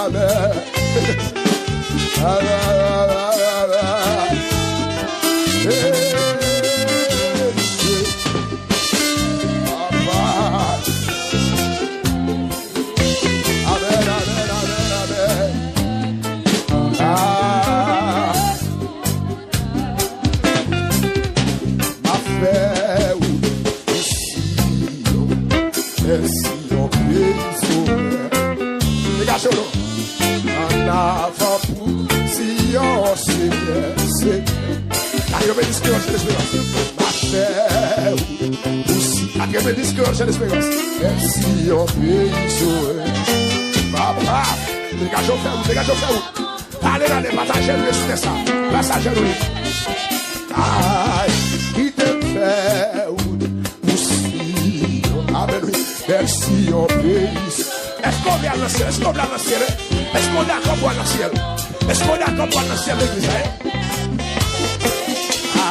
Amen. Merci au pays. Papa, dégagez où. Allez, partagez le ça. Passagez oui. Aïe, qui te fait aussi. Amen, oui. Merci au pays. Est-ce qu'on vient dans le ciel? Est-ce qu'on est accompagné dans le ciel? Est-ce qu'on est accompagné dans le ciel, l'église?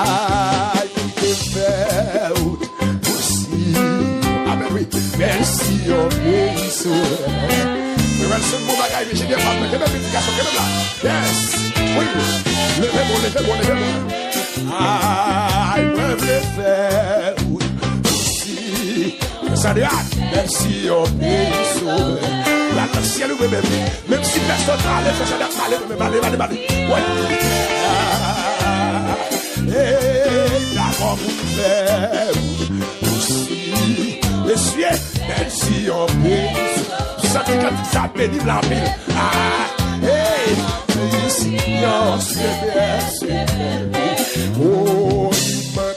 Aïe, qui te fait aussi. Amen, oui. Merci au pays. Yes. Oui. Levez-moi. I will faire aussi. Merci au pays. Là, dans le ciel, même si personne n'a allé, ouais. Et d'accord, vous faire aussi. Merci au pays. Ça fait que ça bénit la ville. Hey, ici, on se fait. Oh, il me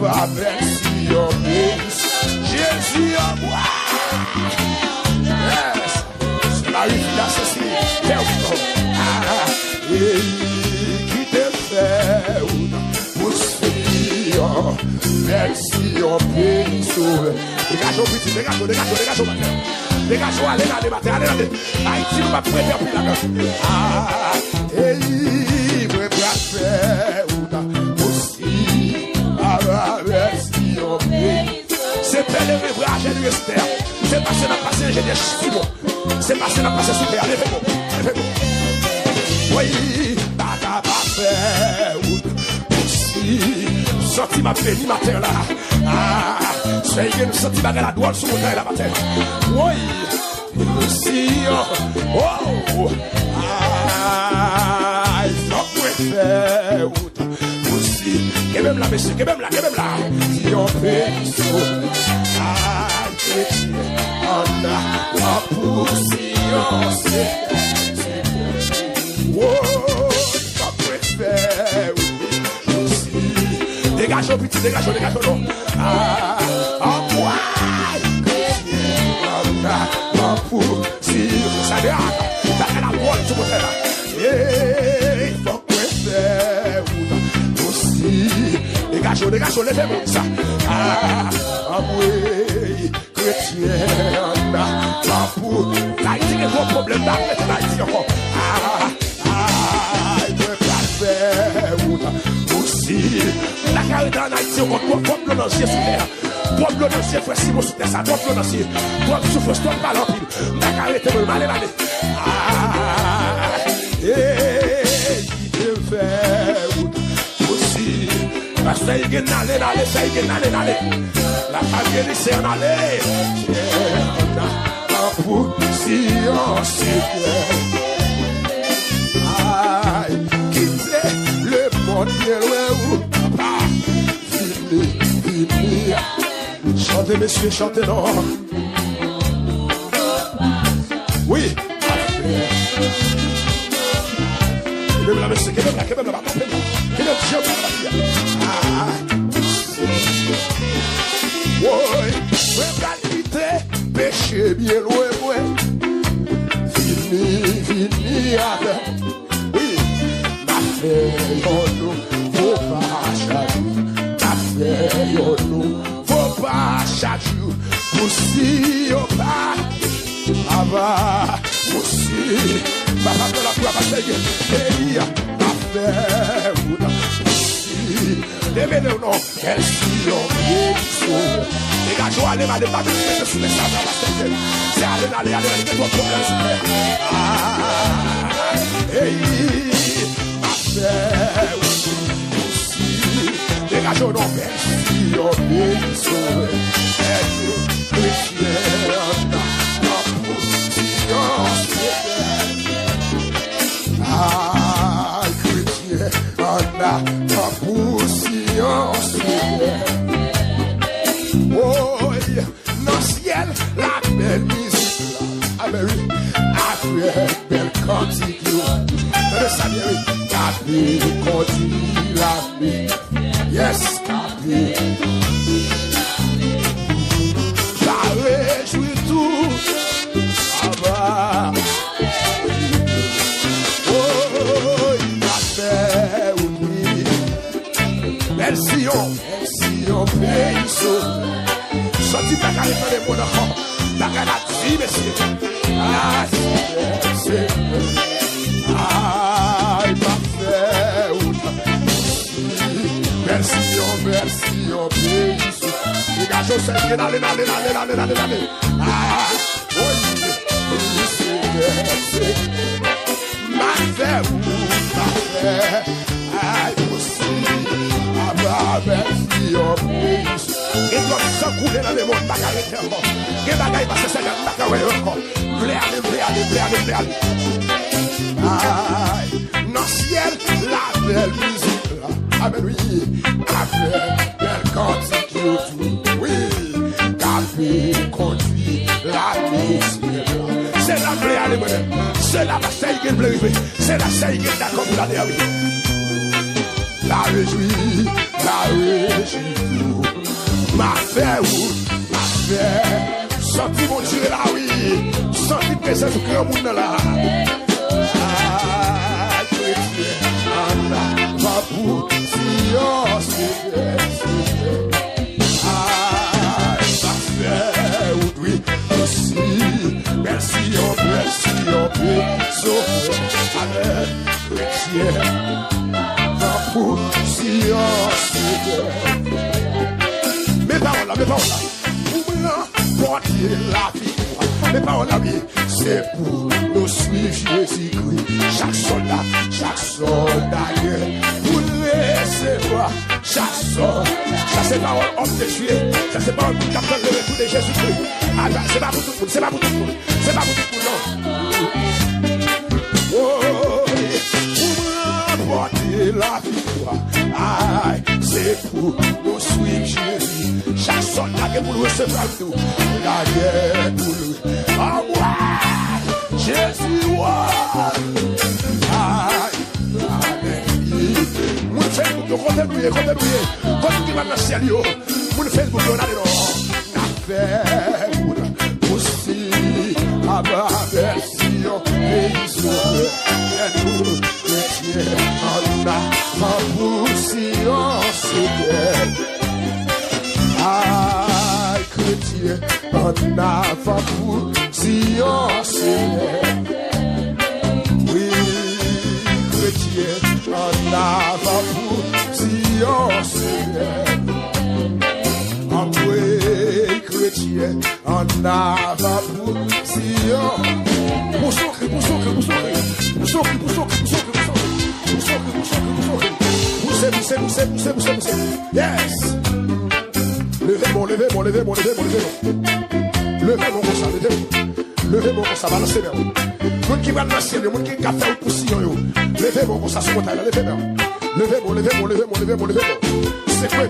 Papa, merci, Jésus en moi. Yes. La vie ceci. Qui te fait pour merci, on peut sauver. Dégagez petit, dégagez. Dégagez, allez, allez. Haïti, nous va prêter plus la gueule. Vous pouvez pas faire aussi. Merci, on peut. C'est pas le bras, j'ai l'Esther. C'est passé dans le passé, j'ai des chevaux. C'est passé dans le passé, super. Levez-vous. Oui, pas faire aussi. Sorti ma béni matin là. C'est une sortie bagarre la douane sur mon la matin. Oui, aussi. Oh, il faut faire aussi. Que même là, monsieur, que même là. Si on fait on a la poussière. Oh, ça préfère aussi. Dégage petit, dégage non. Moi, on a la poussière. Ça vient, t'as la voile sur mon terrain. Il faut préfère aussi. Dégage, levez-moi ça. Oui, chrétien, on a la poussière. Haïti, il y a un problème d'Haïti encore. Aussi, la carrière en Haïti, on va le lancer sous terre. Toi, le lancer, frère Simon sous terre, ça, toi, le lancer. Toi, souffre, toi, pas l'empile. La carrière, t'es mal allé. Qui te fait aussi. Parce que il y a aller. La famille, c'est en aller. La poussière, c'est le monde bien loin où papa fini. Chantez messieurs, chantez non. Oui. Que même la monsieur, que même la oui, qualité, péché bien loin, fini avec. Faut pas chaque jour. Aussi, pas. Aussi. Papa de la foi, parce que levez-le non, quel sillon, dégage, allez, pas de se mettre ça dans la tête. C'est allez, votre problème, aussi, dégage, non, merci, on est sauvé, chrétien, on a la poussière. Oh, dans le ciel, la belle musique, avec belle cantique. Le salut, Capi, continue la vie. Yes, Capi. Ça réjouit tout. Ça va. Oh, il a fait oublier. Merci, on paye ça. Sorti de la carrière de mon enfant. La carrière de messieurs. Ah, c'est. Merci, on paye. Dégage, c'est allez. Oui, c'est ma fête, aussi. Merci, on paye. Et toi, ça couler dans le monde, bagarre, et bagaille, parce que c'est la bagarre encore. Blé, aller. Dans le ciel, la belle musique là. Amen, oui. Avec belle cantique, oui. Café, conduit, la musique là. C'est la blé, allez, c'est la bataille qui est blé, c'est la saille qui est d'accord pour la dernière. La réjouit, Ma fée ou, ma fée. Senti mon Dieu là, oui. Senti présence du grand monde là. Ah, chrétien, Allah, va pour Sion, c'est ah, ma fée ou, oui, aussi. Merci, on peut, sauver. Amen, chrétien, va pour Sion, c'est mes paroles là, pour me porter la victoire. Mes paroles là, oui, c'est pour nous suivre Jésus-Christ. Chaque soldat, pour recevoir chaque soldat. Ça c'est parole homme de Dieu. Ça c'est parole pour capter le retour de Jésus-Christ. Ah, c'est pas pour tout le monde, c'est pas pour tout le monde. C'est pas pour tout le monde, non. Oh, pour me porter la victoire. Aïe, c'est pour nous suivre Jésus. Chaque soldat qui pour nous recevoir tout. La guerre pour nous. Ah ouais, Jésus, ouais. Aïe, amen. Mon Facebook, continuez. Continuez dans le ciel, yo. Mon Facebook, on a des noms. La paix, aussi, à ma version, et ils sont et nous, chrétiens, on a ma position, c'est ah, chrétien, on a ma position, c'est oui, chrétien, on a ma position, c'est oui, chrétien, on a ma position. Pour yes. Levez mon comme ça, balancez bien. Moun qui va dans le ciel, moun qui a fait pour Sion. Levez mon comme ça, sur mon taille, levez mon. Levez mon. C'est quoi,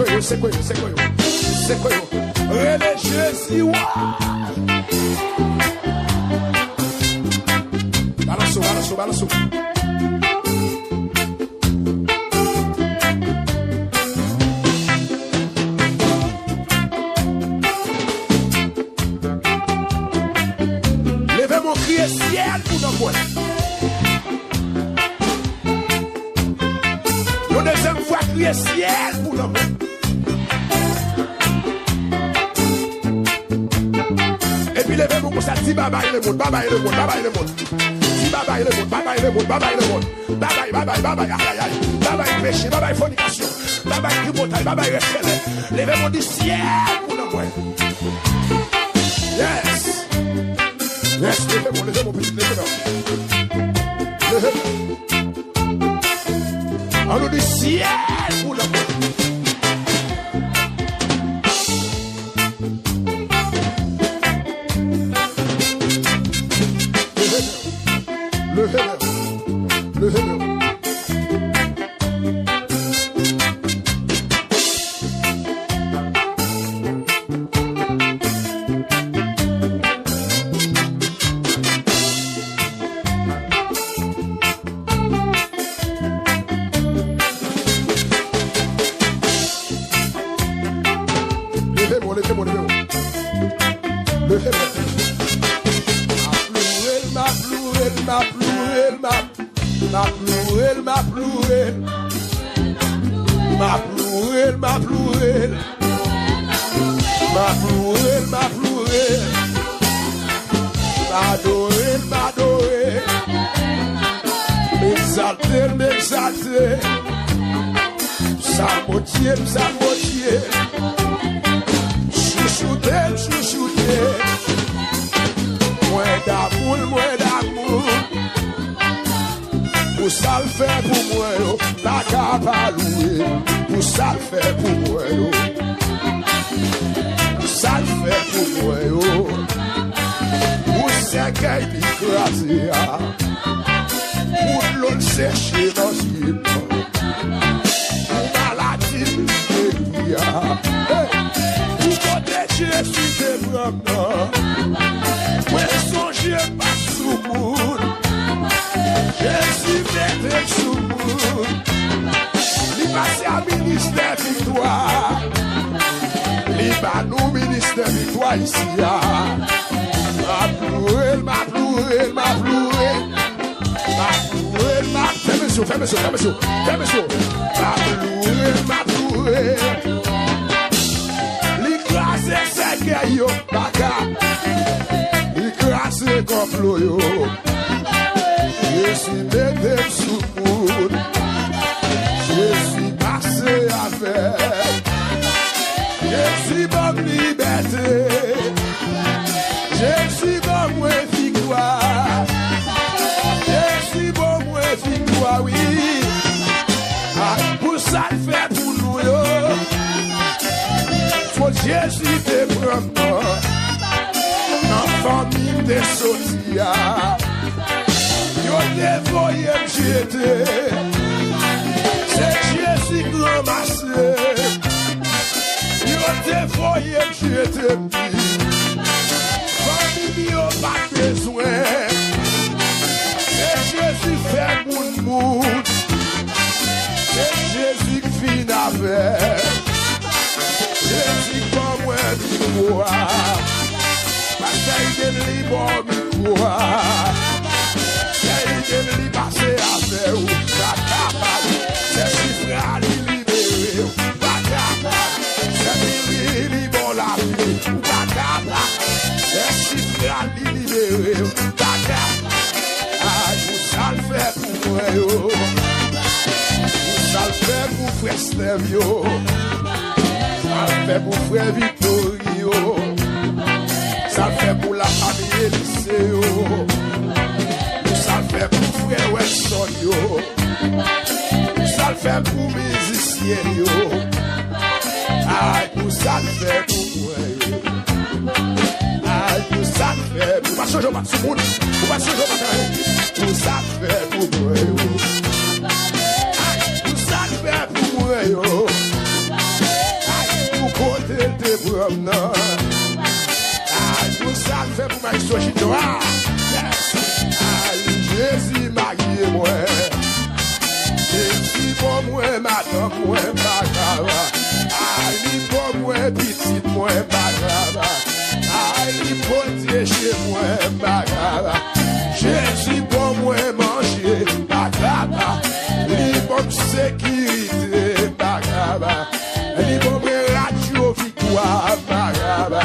religieux, balance. Levez mon crier ciel pour nos points. Nous deuxième fois crier ciel pour nos points. Et puis levez-vous pour ça, dis bye bye le monde. Dis bye bye le monde. Bye bye péché, bye bye fornication, bye bye tripotaille, bye bye respect. Levez-vous du ciel pour nous voir. Yes, levez-vous petit, levez-vous. On nous du ciel pour nous voir. Levez-le. M'exalter, Salmotier, chouchouter, moins d'amour, pour ça le faire pour moi, la capaloué, pour ça le faire pour moi, pour ça le faire pour moi, pour ça qu'il écrasé, pour l'autre sécher dans le pour maladie, pour protéger sur tes bras, pour songer pas sous monde, Jésus met sous monde. passe à ministère victoire. Libanou ministère victoire ici. Ma ploué, ma ploué, ma ploué. Ma ploué, ma ploué. Fais-moi ça. Ma ploué. L'écrasé c'est que yo, baka. L'écrasé complot yo. Je suis bébé sous moune. Je suis passé avec. Je suis bon liberté. Je suis bon moi victoire. Je suis bon moi victoire, oui. Pour ça le fait pour nous, yo. Faut Jésus te prendre. Dans famille de sotia. Yo te voyez jeter. C'est Jésus qui ramasse. Yo te voyez jeter. Famille yo pas besoin. C'est Jésus fait mon monde. C'est Jésus qui finit avec. Jésus comme moi victoire. Parce qu'il est libre victoire. Il est passé avec vous. C'est chiffre à libérer. C'est libre la vie. C'est chiffre à libérer. Vous ça le fait pour moi. Vous ça le fait pour frère Stevio. Ça le fait pour frère Victorio. Ça le fait pour la famille Eliseo. Ça le fait pour frère Wesson yo. Ça le fait pour musiciens yo. Aïe, pour ça le fait pour moi yo. Aïe, pour ça le fait pour moi. Pour changer ma monde. Pour ça le fait pour moi yo. Aïe, pour ça le fait pour moi yo. Aïe, pour côté de promenade. Aïe, pour ça le fait pour ma histoire. Jésus marié moi. Jésus pour moi, madame moi, bagava. Ali pour moi, petite moi, bagava. Ali protéger moi, bagava. Jésus pour moi, manger, bagava. Li pour sécurité, bagava. Li pour moi, radio victoire, bagava.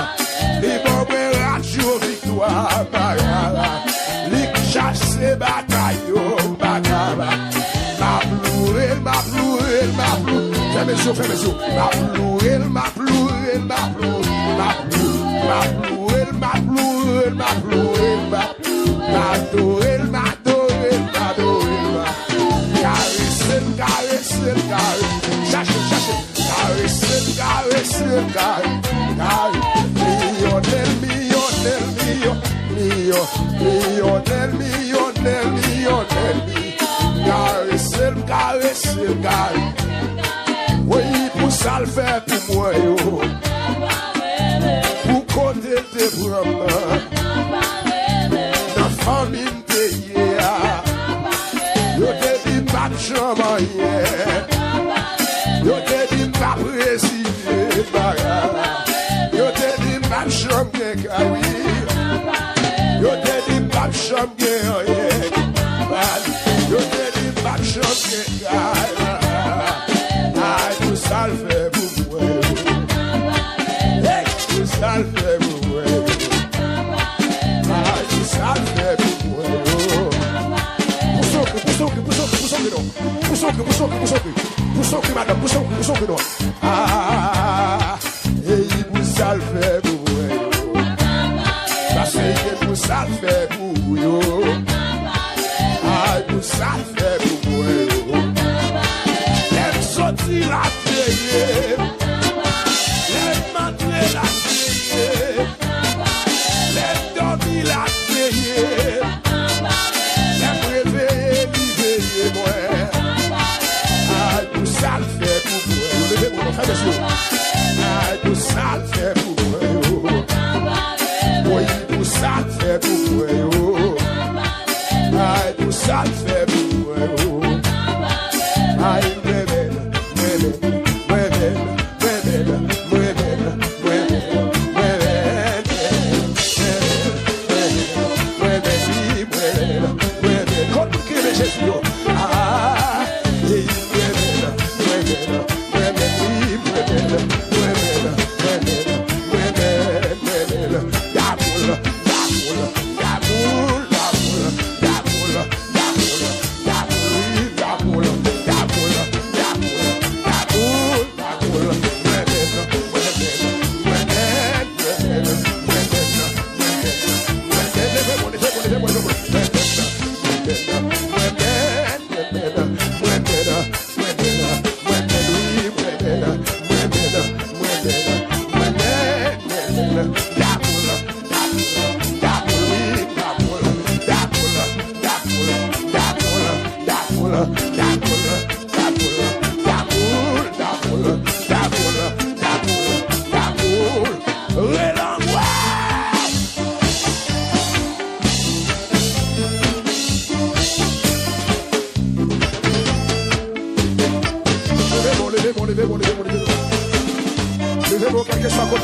Li pour moi, radio victoire, bagava. Chasse bataille, bagaba. Ma ploué. Fais-moi ça. Ma ploué. Caresse le gars. Oui, pour ça le fait pour moi, yo. Pour côté de Brahma. Dans la famille de Yéa. Yo te dit pas de chambre hier. Yo te dit pas préciser, bagala. Yo te dit pas de chambre de yo te dit pas de chambre de yo te dit pas de chambre de aïe, tout ça le fait pour moi. Tout ça le fait pour moi. Aïe, tout ça le fait pour moi. Pour madame, pour ah, et pour ça le fait pour moi. Parce que pour ça le fait pour moi. Aïe, pour ça le fait pour moi. L'aime sortir la payer. L'aime rentrer la payer. L'aime dormir la payer. L'aime réveiller, libérer moi. Aïe, pour ça le fait pour moi. Levez mon frère, monsieur. Aïe, pour ça le fait pour moi. Oui, pour ça le fait pour moi.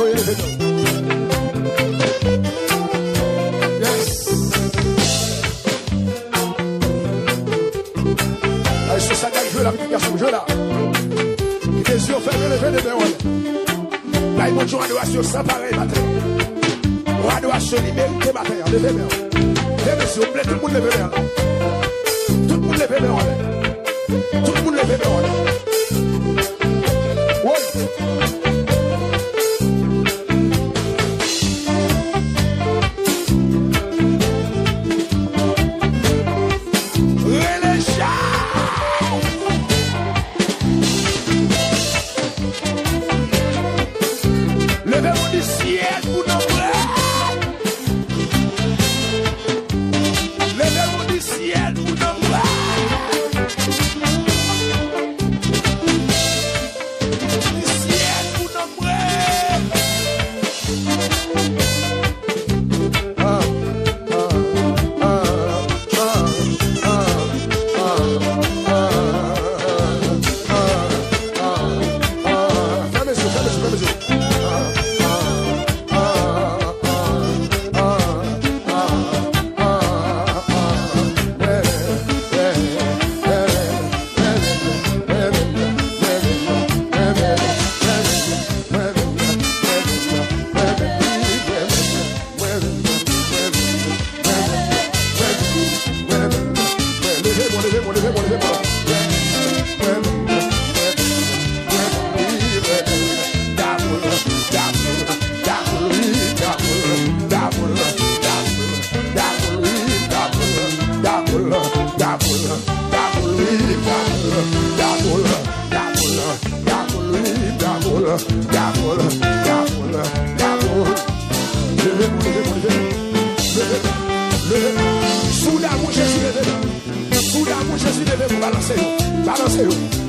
Yes. Allez, sur ça, je là, petit garçon, je là. Les yeux fermés, levez les mains. Là, ils vont jouer en adoration sans pareil matin. En adoration, liberté matin. Levez les mains. Levez, s'il vous plaît, tout le monde levez les mains. Tout le monde levez les mains. Tout le monde levez les mains.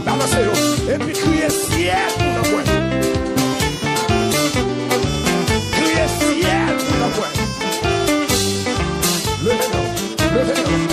Balancez-vous. Et puis criez ciel pour le point. Criez ciel pour le point. Levez-le.